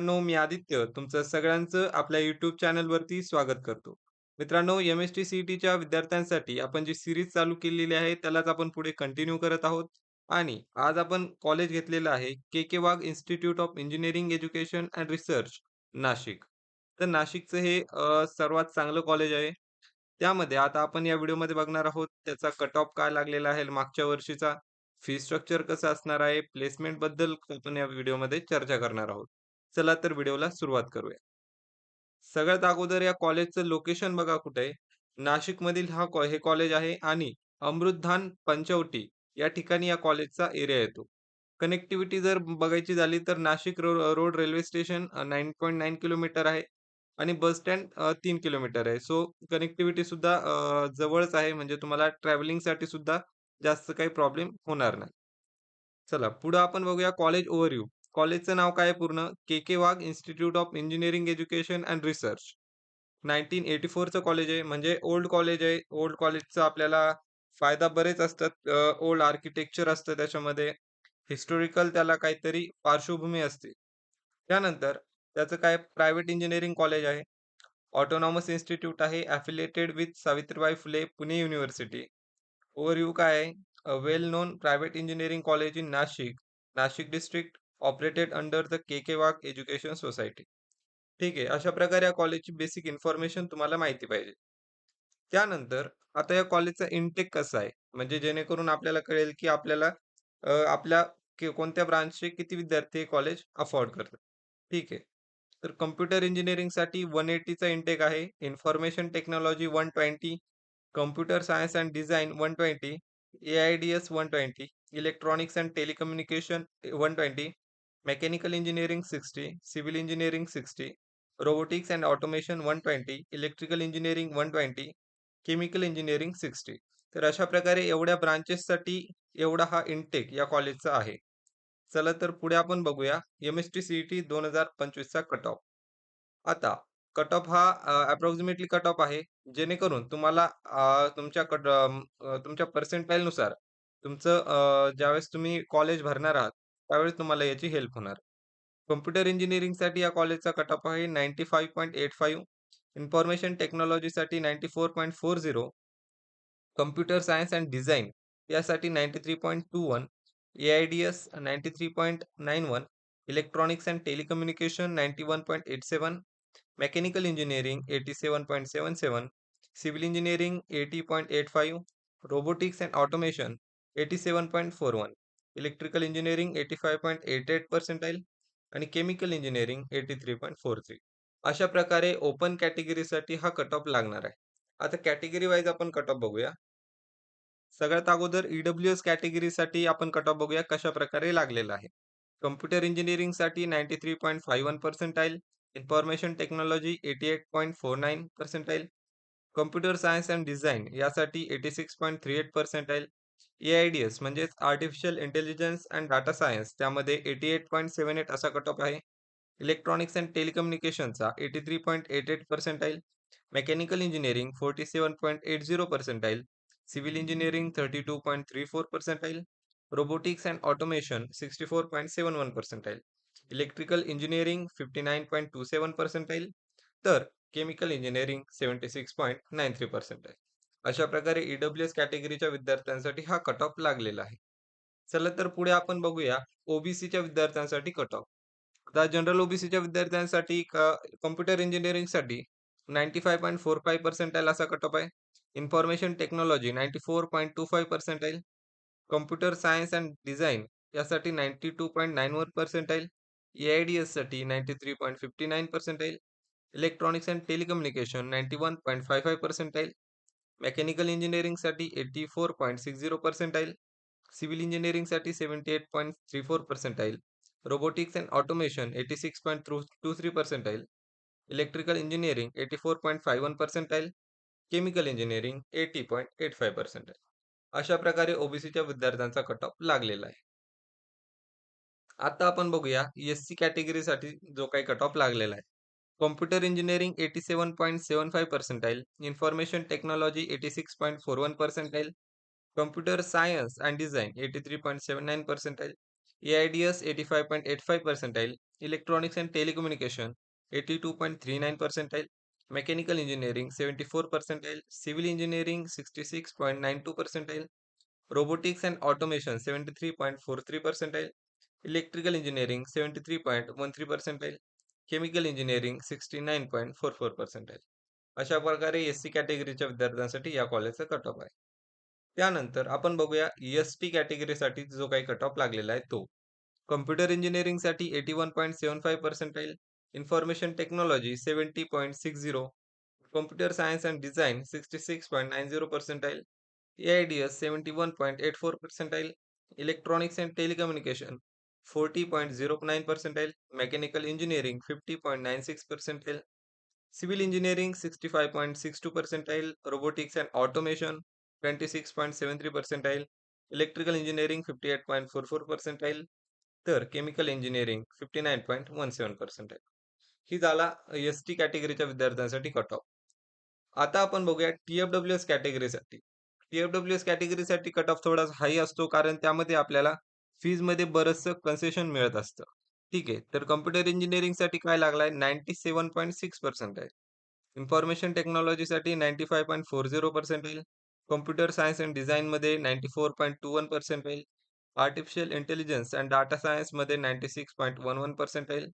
मी आदित्य तुमचं सगळ्यांचं आपल्या YouTube चॅनलवरती स्वागत करतो. मित्रांनो, एम-एस-टी सी-ई-टीच्या विद्यार्थ्यांसाठी आपण जी सीरीज चालू केलेली आहे, त्यालाच आपण पुढे कंटिन्यू करत आहोत. आणि आज आपण कॉलेज घेतलेलं आहे, K Wagh institute of engineering education and research, Nashik. तर नाशिकचं हे सर्वात चांगलं कॉलेज आहे. त्यामध्ये आता आपण या व्हिडिओमध्ये बघणार आहोत, त्याचा कट ऑफ काय लागलेला आहे मागच्या वर्षीचा, फी स्ट्रक्चर कसं असणार आहे, प्लेसमेंटबद्दल आपण या व्हिडिओमध्ये चर्चा करणार आहोत. चला तर व्हिडिओला सुरुवात करूया. सगळ्यात अगोदर या कॉलेजचं लोकेशन बघा कुठे आहे. नाशिकमधील हे कॉलेज आहे आणि अमृतधान पंचवटी या ठिकाणी या कॉलेजचा एरिया येतो. कनेक्टिव्हिटी जर बघायची झाली तर Nashik road railway station 9.9 kilometre आहे आणि बस स्टँड 3 किलोमीटर आहे. सो कनेक्टिव्हिटी सुद्धा जवळच आहे म्हणजे तुम्हाला ट्रॅव्हलिंगसाठी सुद्धा जास्त काही प्रॉब्लेम होणार नाही. चला पुढे आपण बघूया कॉलेज ओव्हरव्ह्यू. कॉलेजचं नाव काय आहे पूर्ण? K Wagh institute of engineering education and research. 1984 चं कॉलेज आहे म्हणजे ओल्ड कॉलेज आहे. ओल्ड कॉलेजचा आपल्याला फायदा बरेच असतात. ओल्ड आर्किटेक्चर असतं त्याच्यामध्ये. हिस्टॉरिकल त्याला काहीतरी पार्श्वभूमी असते. त्यानंतर त्याचं काय प्रायव्हेट इंजिनिअरिंग कॉलेज आहे. ऑटोनॉमस इन्स्टिट्यूट आहे. Affiliated with Savitribai Phule Pune university. Overview काय आहे? A well non private engineering college in Nashik, Nashik district operated under the K Wagh education society. ठीक आहे. अशा प्रकारे या कॉलेजची बेसिक इन्फॉर्मेशन तुम्हाला माहिती पाहिजे. त्यानंतर आता या कॉलेजचा इनटेक कसा आहे? म्हणजे जेणेकरून आपल्याला कळेल, की आपल्याला आपल्या कोणत्या ब्रांचचे किती विद्यार्थी हे कॉलेज अफोर्ड करतं. ठीक आहे. तर कॉम्प्युटर इंजिनिअरिंगसाठी 180 चा इनटेक आहे. Information technology 120, computer science and design 120, AIDS 120, electronics and telecommunication 120, mechanical engineering 60, civil engineering 60, robotics and automation 120, electrical engineering 120, chemical engineering 60. तर अशा प्रकारे एवढ्या ब्रांचेससाठी एवढा हा इनटेक या कॉलेजचा आहे. चला तर पुढे आपण बघूया एम-एस-टी सी-ई-टी 2025 चा कट ऑफ. आता कट ऑफ हा अप्रॉक्सिमेटली कट ऑफ आहे. जेणेकरून तुम्हाला तुमच्या पर्सेंटाइलनुसार तुमचं ज्यावेळेस तुम्ही कॉलेज भरणार आहात, त्यावेळेस तुम्हाला याची हेल्प होणार. कॉम्प्युटर इंजिनिअरिंगसाठी या कॉलेजचा कट ऑफ आहे 95.85, इन्फॉर्मेशन टेक्नॉलॉजीसाठी 94.40, कॉम्प्युटर सायन्स अँड डिझाइन यासाठी 93.21, A I D S 93.91, electronics and telecommunication 91.87, mechanical engineering 87.77, civil engineering 80.85, robotics and automation 87.41, electrical engineering 85.88 percentile आणि केमिकल इंजिनिअरिंग 83.43. अशा प्रकारे ओपन कॅटेगरीसाठी हा कट ऑफ लागणार आहे. आता कॅटेगरी वाईज आपण कट ऑफ बघूया. सगळ्यात अगोदर ई-डब्ल्यू-एस कॅटेगरीसाठी आपण कट ऑफ बघूया कशाप्रकारे लागलेला आहे. कॉम्प्युटर इंजिनिअरिंगसाठी 93.51 percentile, information technology 88.49 percentile, computer science and design यासाठी 86.38 पर्सेंटाइल, ए-आय-डी-एस म्हणजेच artificial intelligence and data science त्यामध्ये 88.78 असा कट ऑफ आहे. इलेक्ट्रॉनिक्स अँड टेलिकम्युनिकेशनचा 83.88 percentile, mechanical engineering 47.80 percentile, civil engineering 32.34 percentile, robotics and automation 64.71 percentile, electrical engineering 59.27 percentile, तर chemical engineering 76.93 percentile. अशा प्रकारे E-W-S कॅटेगरीच्या विद्यार्थ्यांसाठी हा कट ऑफ लागलेला आहे. चला तर पुढे आपण बघूया ओबीसीच्या विद्यार्थ्यांसाठी कट ऑफ. आता जनरल ओबीसीच्या विद्यार्थ्यांसाठी कॉम्प्युटर इंजिनिअरिंगसाठी 95.45 पर्सेंटाइल असा कट ऑफ आहे. Information technology 94.25 percentile, computer science and design यासाठी 92.91 पर्सेंटाइल, ए-आय-डी-एससाठी 93.59 percentile, electronics and telecommunication 91.55 percentile, mechanical इंजिनिअरिंगसाठी 84.60 पर्सेंटाइल, सिव्हिल इंजिनिअरिंगसाठी 78.34 percentile, robotics and automation 86.23 percentile, electrical engineering 84.51 percentile, chemical engineering 80.85 percentile. अशा प्रकारे ओबीसीच्या विद्यार्थ्यांचा कट ऑफ लागलेला आहे. आता आपण बघूया एस-सी कॅटेगरीसाठी जो काही कट ऑफ लागलेला आहे. Computer engineering 87.75 percentile, information technology 86.41 percentile, computer science and design 83.79 percentile, AIDS 85.85 percentile, Electronics and Telecommunication 82.39 percentile, Mechanical Engineering 74 percentile, Civil Engineering 66.92 percentile, Robotics and Automation 73.43 percentile, Electrical Engineering 73.13 percentile, Chemical Engineering 69.44 percentile. अशा प्रकारे Sc कॅटेगरीच्या विद्यार्थ्यांसाठी या कॉलेजचा cut off आहे. त्यानंतर आपण बघूया ST कॅटेगरीसाठी जो काही कट ऑफ लागलेला आहे तो. कॉम्प्युटर इंजिनिअरिंगसाठी 81.75 percentile, information technology 70.60, computer science and design 66.90 percentile, A I D S 71.84 percentile, electronics and telecommunication 40.09 percentile, mechanical engineering 50.96 percentile, civil engineering 65.62 percentile, robotics and automation 26.73 percentile, electrical engineering 58.44 percentile, तर chemical engineering 59.17 percentile. ही झाला S T कॅटेगरीच्या विद्यार्थ्यांसाठी cut off. आता आपण बघूया T F W S कॅटेगरीसाठी. टी-एफ-डब्ल्यू-एस कॅटेगरीसाठी कट ऑफ थोडा हाई असतो कारण त्यामध्ये आपल्याला फीजमध्ये बरचसं कन्सेशन मिळत असतं. ठीक आहे. तर कॉम्प्युटर इंजिनिअरिंगसाठी काय लागलाय 97.6% आहे. इन्फॉर्मेशन टेक्नॉलॉजीसाठी 95.40 पर्सेंटाइल, कॉम्प्युटर सायन्स अँड डिझाइनमध्ये 94.21 percentile, artificial intelligence and data सायन्समध्ये 96.11 पर्सेंटाइल,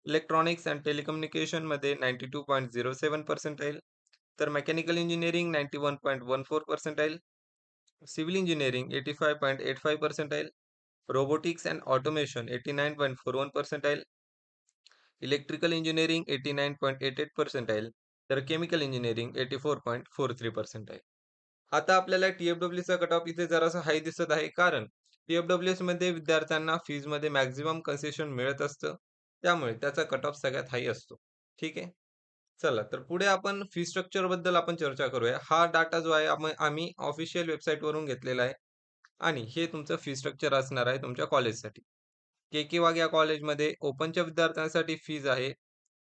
इलेक्ट्रॉनिक्स अँड टेलिकम्युनिकेशनमध्ये 92.07 पर्सेंटाइल, तर mechanical engineering 91.14 percentile, civil engineering 85.85 percentile, robotics and automation 89.41 percentile, electrical engineering 89.88 percentile, तर केमिकल इंजिनिअरिंग 84.43 पर्सेंटाइल. आता आपल्याला टी-एफ-डब्ल्यूचा कट ऑफ इथे जरासा हाय दिसत आहे कारण टी-एफ-डब्ल्यूएस मध्ये विद्यार्थ्यांना फीजमध्ये मॅक्सिमम कन्सेशन मिळत असतं. त्यामुळे त्याचा कट ऑफ सगळ्यात हाय असतो. ठीक आहे. चला तर पुढे आपण फी स्ट्रक्चर बद्दल आपण चर्चा करूया. हा डाटा जो आहे आम्ही ऑफिशियल वेबसाईटवरून घेतलेला आहे आणि हे तुमचं फी स्ट्रक्चर असणार आहे तुमच्या कॉलेजसाठी. के वाघ या कॉलेजमध्ये ओपनच्या विद्यार्थ्यांसाठी फीज आहे.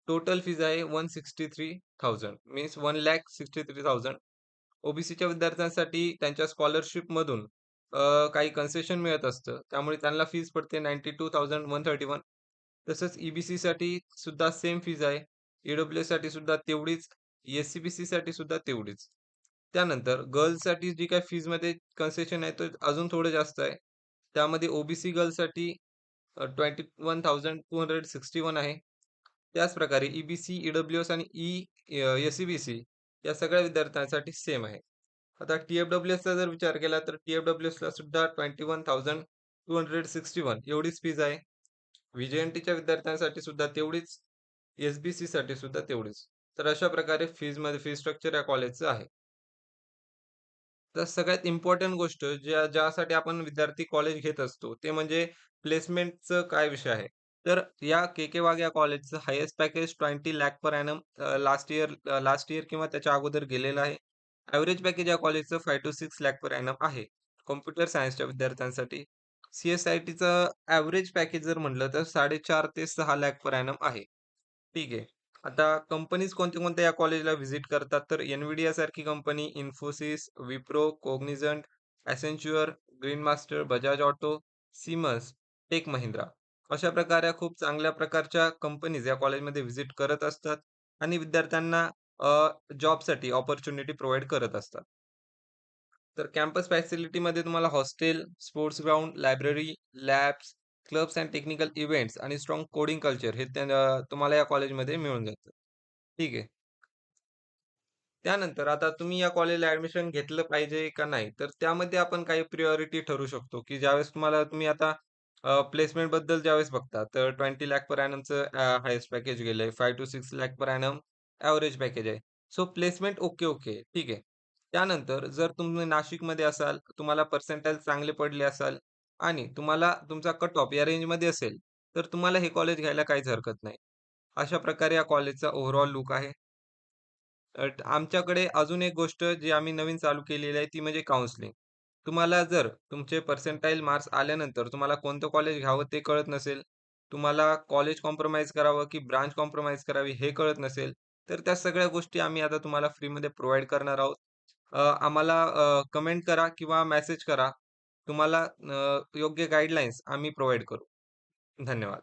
टोटल फीज आहे 163,000 मीन्स 1,63,000. ओबीसीच्या विद्यार्थ्यांसाठी त्यांच्या स्कॉलरशिपमधून काही कन्सेशन मिळत असतं. त्यामुळे त्यांना फीज पडते 92,131. तसंच ईबीसीसाठी सुद्धा सेम फीज आहे. ईडब्ल्यूएससाठी सुद्धा तेवढीच, एस-सी-बी-सीसाठी सुद्धा तेवढीच. त्यानंतर गर्ल्ससाठी जी काही फीजमध्ये कन्सेशन आहे, तो अजून थोडं जास्त आहे. त्यामध्ये ओबीसी गर्ल्ससाठी 21,261 आहे. त्याचप्रकारे ईबीसी, ईडब्ल्यूएस आणि एस-सी-बी-सी या सगळ्या विद्यार्थ्यांसाठी सेम आहे. आता टी-एफ-डब्ल्यू-एसचा जर विचार केला तर टी-एफ-डब्ल्यू-एसला सुद्धा 21,261 एवढीच फीज आहे. व्ही-जे-एन-टीच्या विद्यार्थ्यांसाठी सुद्धा तेवढीच, एस-बी-सीसाठी सुद्धा तेवढीच. तर अशा प्रकारे फी स्ट्रक्चर या कॉलेजचं आहे. तर सगळ्यात इम्पोर्टंट गोष्ट ज्यासाठी आपण विद्यार्थी कॉलेज घेत असतो, ते म्हणजे प्लेसमेंटचं काय विषय आहे. तर या के वाघ या कॉलेजचं highest package 20 lakh per ANM last year किंवा त्याच्या अगोदर गेलेलं आहे. ॲव्हरेज पॅकेज या कॉलेजचं 5 to 6 लाख पर एनम आहे. कॉम्प्युटर सायन्सच्या विद्यार्थ्यांसाठी. सी-एस-आय-टीचं ॲव्हरेज पॅकेज जर म्हटलं तर 4.5 ते 6 लाख पर एनम आहे. ठीक आहे. आता कंपनीज कोणत्या-कोणत्या या कॉलेजला व्हिजिट करतात, तर NVIDIA सारखी company, Infosys, Wipro, Cognizant, Accenture, green master, Bajaj auto, Siemens, tech Mahindra अशा प्रकारे खूप चांगल्या प्रकारच्या कंपनीज या कॉलेजमध्ये व्हिजिट करत असतात आणि विद्यार्थ्यांना जॉबसाठी अपॉर्च्युनिटी प्रोव्हाईड करत असतात. तर कॅम्पस फॅसिलिटीमध्ये तुम्हाला hostel, sports ground, library, labs, clubs and technical events आणि स्ट्रॉंग कोडिंग कल्चर हे तुम्हाला या कॉलेजमध्ये मिळून जातं. ठीक आहे. त्यानंतर आता तुम्ही या कॉलेजला ॲडमिशन घेतलं पाहिजे का नाही? तर त्यामध्ये आपण काही प्रायोरिटी ठरवू शकतो, की ज्यावेळेस तुम्ही आता प्लेसमेंटबद्दल ज्यावेळेस बघता, तर 20 लाख पर एनमचं हायेस्ट पॅकेज गेलंय. 5 to 6 lakh per annum average package आहे. So placement okay. ठीक आहे. त्यानंतर जर तुम्ही नाशिकमध्ये असाल, तुम्हाला पर्सेंटाइल चांगले पडले असाल आणि तुम्हाला तुमचा कट ऑफ या रेंजमध्ये असेल, तर तुम्हाला हे कॉलेज घ्यायला काहीच हरकत नाही. अशा प्रकारे या कॉलेजचा ओव्हरऑल लूक आहे. आमच्याकडे अजून एक गोष्ट जी आम्ही नवीन चालू केलेली आहे ती म्हणजे काउन्सिलिंग. तुम्हाला जर तुमचे पर्सेंटाइल मार्क्स आल्यानंतर तुम्हाला कोणतं कॉलेज घ्यावं ते कळत नसेल, तुम्हाला कॉलेज कॉम्प्रोमाईज करावं की ब्रांच कॉम्प्रोमाईज करावी हे कळत नसेल, तर त्या सगळ्या गोष्टी आम्ही आता तुम्हाला फ्रीमध्ये प्रोव्हाईड करणार आहोत. आम्हाला कमेंट करा किंवा मेसेज करा. तुम्हाला योग्य गाईडलाईन्स आम्ही प्रोव्हाईड करू. धन्यवाद.